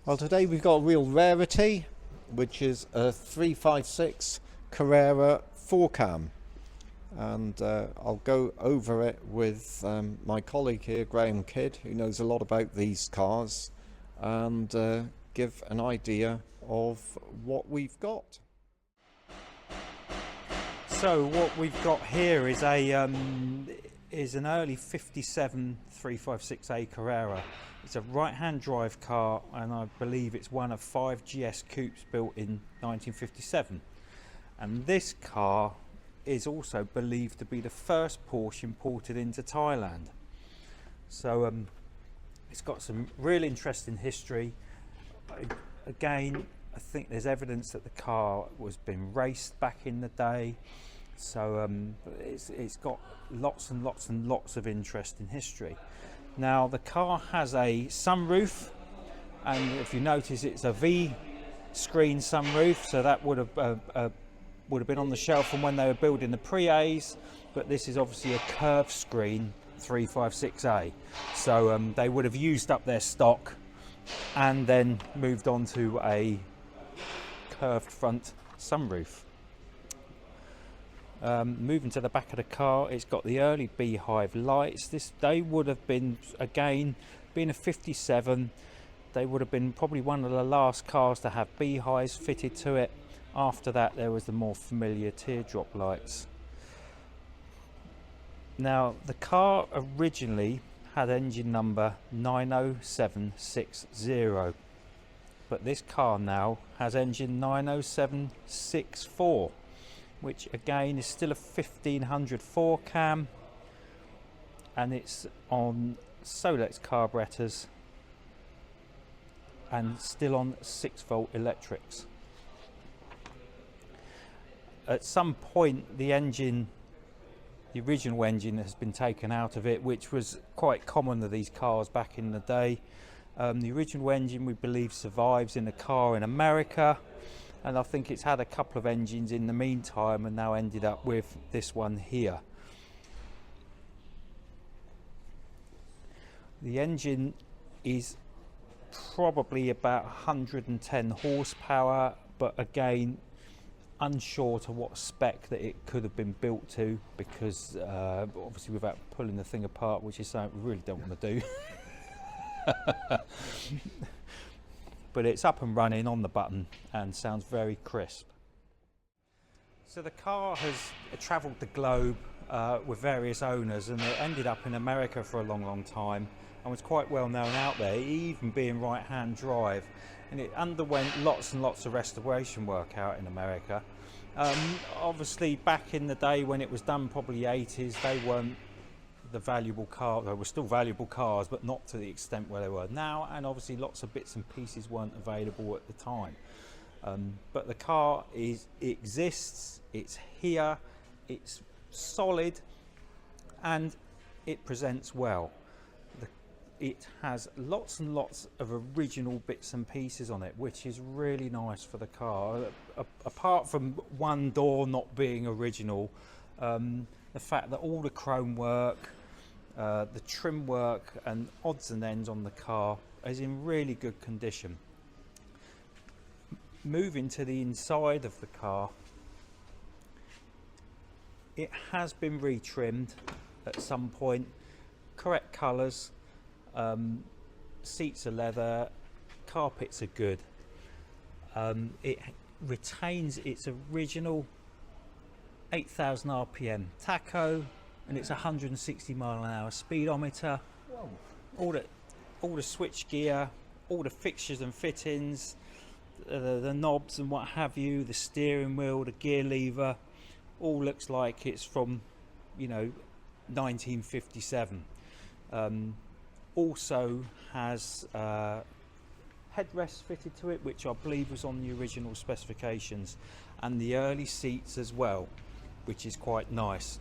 Well, today we've got a real rarity, which is a 356 Carrera 4-cam, and I'll go over it with my colleague here, Graham Kidd, who knows a lot about these cars, and give an idea of what we've got. So what we've got here is an early 57 356A Carrera. It's a right-hand drive car, and I believe it's one of 5 GS coupes built in 1957. And this car is also believed to be the first Porsche imported into Thailand. So it's got some real interesting history. Again, I think there's evidence that the car was been raced back in the day. So it's got lots and lots and lots of interesting history. Now the car has a sunroof, and if you notice, it's a V-screen sunroof, so that would have been on the shelf from when they were building the Pre-A's, but this is obviously a curved screen 356A, so they would have used up their stock and then moved on to a curved front sunroof. Moving to the back of the car, it's got the early beehive lights. They would have been, again, being a 57, they would have been probably one of the last cars to have beehives fitted to it. After that, there was the more familiar teardrop lights. Now, the car originally had engine number 90760, but this car now has engine 90764. Which again is still a 1500 4-cam, and it's on Solex carburetors and still on 6-volt electrics. At some point the original engine has been taken out of it, which was quite common of these cars back in the day. The original engine, we believe, survives in a car in America, and I think it's had a couple of engines in the meantime and now ended up with this one here. The engine is probably about 110 horsepower, but again, unsure to what spec that it could have been built to, because obviously without pulling the thing apart, which is something we really don't want to do. But it's up and running on the button and sounds very crisp. So the car has travelled the globe with various owners, and it ended up in America for a long time and was quite well known out there, even being right-hand drive, and it underwent lots and lots of restoration work out in America. Obviously back in the day when it was done, probably 80s, they weren't the valuable car. They were still valuable cars, but not to the extent where they were now, and obviously lots of bits and pieces weren't available at the time. But the car exists, it's here, it's solid, and it presents well. It has lots and lots of original bits and pieces on it, which is really nice for the car. Apart from one door not being original, the fact that all the chrome work, the trim work and odds and ends on the car is in really good condition. Moving to the inside of the car, it has been retrimmed at some point, correct colours, seats are leather, carpets are good. It retains its original 8,000 RPM tacho, and it's 160 mile an hour speedometer. All the switch gear, all the fixtures and fittings, the knobs and what have you, the steering wheel, the gear lever, all looks like it's from, 1957. Also has headrests fitted to it, which I believe was on the original specifications, and the early seats as well, which is quite nice.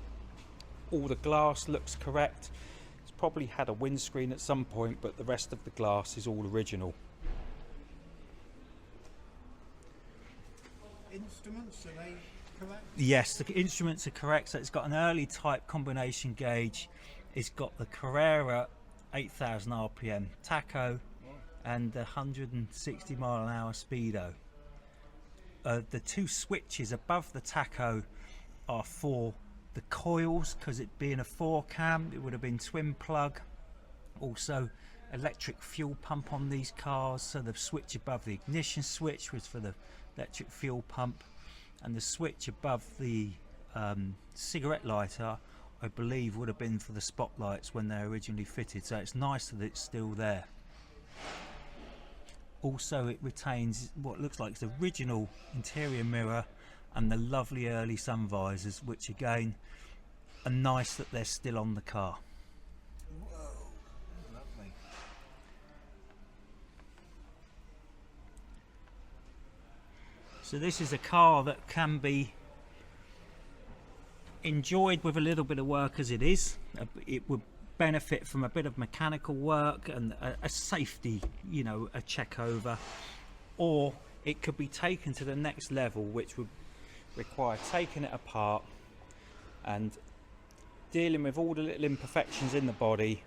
All the glass looks correct. It's probably had a windscreen at some point, but the rest of the glass is all original. Instruments, are they correct? Yes, the instruments are correct. So it's got an early type combination gauge. It's got the Carrera 8,000 RPM tacho and 160 mile an hour speedo. The two switches above the tacho are for the coils, because it being a 4-cam, it would have been twin plug. Also electric fuel pump on these cars, so the switch above the ignition switch was for the electric fuel pump, and the switch above the cigarette lighter, I believe, would have been for the spotlights when they originally fitted. So it's nice that it's still there. Also, it retains what looks like the original interior mirror and the lovely early sun visors, which again are nice that they're still on the car. Whoa, lovely. So this is a car that can be enjoyed with a little bit of work as it is. It would benefit from a bit of mechanical work and a safety, you know, a check over, or it could be taken to the next level, which would require taking it apart and dealing with all the little imperfections in the body,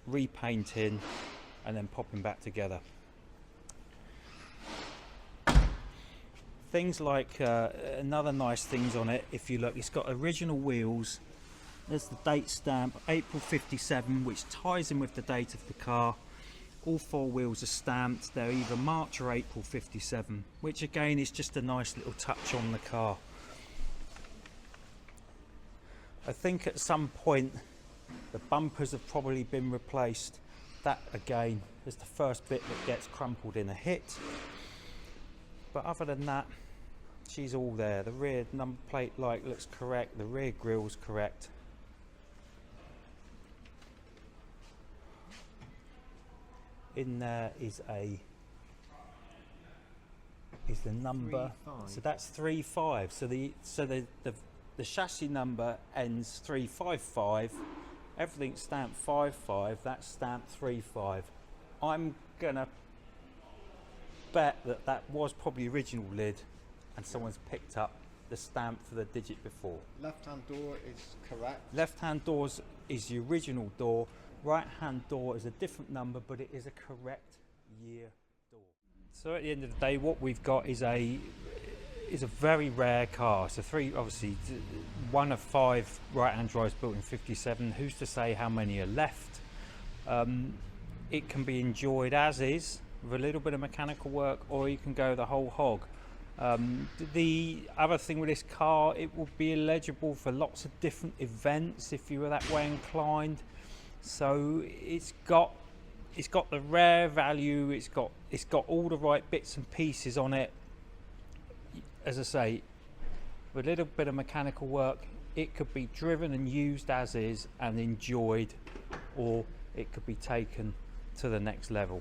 repainting, and then popping back together. Things like another nice things on it, if you look, it's got original wheels. There's the date stamp, April 57, which ties in with the date of the car. All 4 wheels are stamped. They're either March or April 57, which again is just a nice little touch on the car. I think at some point the bumpers have probably been replaced. That again is the first bit that gets crumpled in a hit. But other than that, she's all there. The rear number plate light looks correct, the rear grille's correct. In there is the number, 35. so that's 35. So the chassis number ends 355. Everything's stamped 55. That's stamped 35. I'm gonna bet that that was probably original lid, and someone's picked up the stamp for the digit before. Left-hand door is correct. Left-hand doors is the original door. Right-hand door is a different number, but it is a correct year door. So at the end of the day, what we've got is a very rare car. So obviously one of 5 right-hand drives built in 57. Who's to say how many are left? It can be enjoyed as is, with a little bit of mechanical work, or you can go the whole hog. The other thing with this car, it will be eligible for lots of different events if you were that way inclined. So it's got the rare value, it's got all the right bits and pieces on it. As I say, with a little bit of mechanical work, it could be driven and used as is and enjoyed, or it could be taken to the next level.